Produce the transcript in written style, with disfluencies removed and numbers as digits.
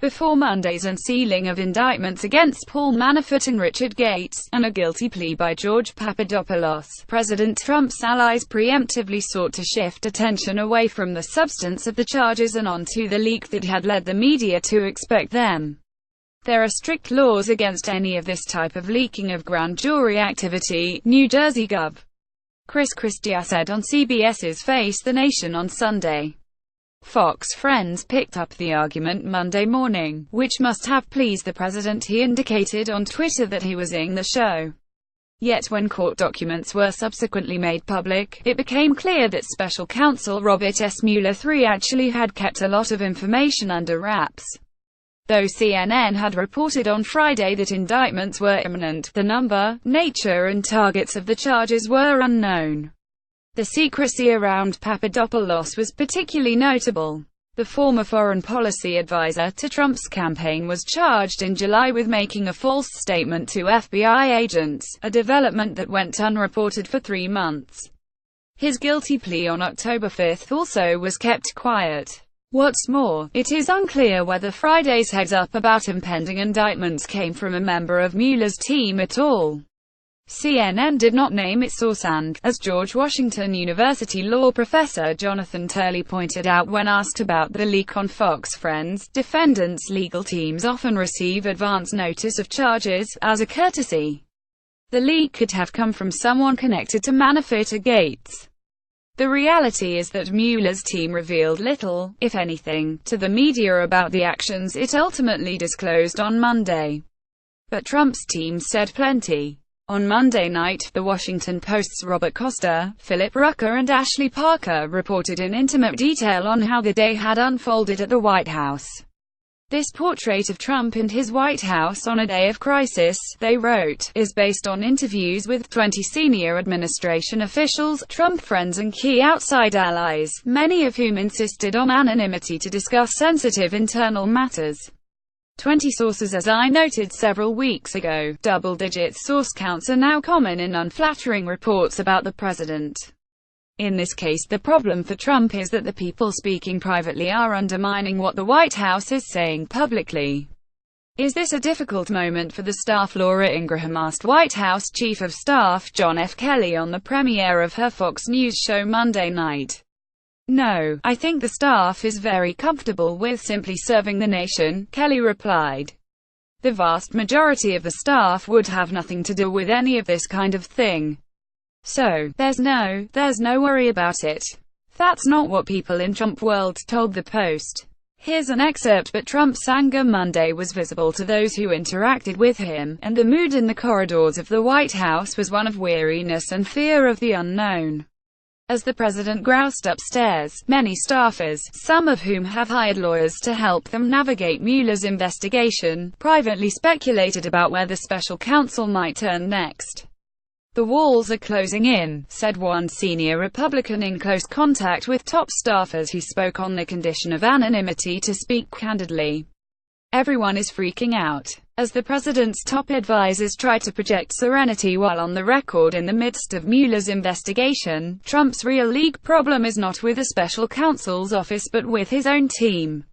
before Monday's unsealing of indictments against Paul Manafort and Richard Gates, and a guilty plea by George Papadopoulos, President Trump's allies preemptively sought to shift attention away from the substance of the charges and onto the leak that had led the media to expect them. There are strict laws against any of this type of leaking of grand jury activity, New Jersey Gov. Chris Christie said on CBS's Face the Nation on Sunday. Fox friends picked up the argument Monday morning, which must have pleased the president. He indicated on Twitter that he was in the show. Yet when court documents were subsequently made public, it became clear that special counsel Robert S. Mueller III actually had kept a lot of information under wraps. Though CNN had reported on Friday that indictments were imminent, the number, nature and targets of the charges were unknown. The secrecy around Papadopoulos was particularly notable. The former foreign policy advisor to Trump's campaign was charged in July with making a false statement to FBI agents, a development that went unreported for 3 months. His guilty plea on October 5 also was kept quiet. What's more, it is unclear whether Friday's heads-up about impending indictments came from a member of Mueller's team at all. CNN did not name its source and, as George Washington University law professor Jonathan Turley pointed out when asked about the leak on Fox Friends, defendants' legal teams often receive advance notice of charges, as a courtesy. The leak could have come from someone connected to Manafort or Gates. The reality is that Mueller's team revealed little, if anything, to the media about the actions it ultimately disclosed on Monday. But Trump's team said plenty. On Monday night, The Washington Post's Robert Costa, Philip Rucker and Ashley Parker reported in intimate detail on how the day had unfolded at the White House. This portrait of Trump and his White House on a day of crisis, they wrote, is based on interviews with 20 senior administration officials, Trump friends and key outside allies, many of whom insisted on anonymity to discuss sensitive internal matters. 20 sources. As I noted several weeks ago, double-digit source counts are now common in unflattering reports about the president. In this case, the problem for Trump is that the people speaking privately are undermining what the White House is saying publicly. Is this a difficult moment for the staff? Laura Ingraham asked White House Chief of Staff John F. Kelly on the premiere of her Fox News show Monday night. No, I think the staff is very comfortable with simply serving the nation, Kelly replied. The vast majority of the staff would have nothing to do with any of this kind of thing. So, there's no worry about it. That's not what people in Trump world told the Post. Here's an excerpt. But Trump's anger Monday was visible to those who interacted with him, and the mood in the corridors of the White House was one of weariness and fear of the unknown. As the president groused upstairs, many staffers, some of whom have hired lawyers to help them navigate Mueller's investigation, privately speculated about where the special counsel might turn next. The walls are closing in, said one senior Republican in close contact with top staffers who spoke on the condition of anonymity to speak candidly. Everyone is freaking out. As the president's top advisors try to project serenity while on the record in the midst of Mueller's investigation, Trump's real league problem is not with the special counsel's office but with his own team.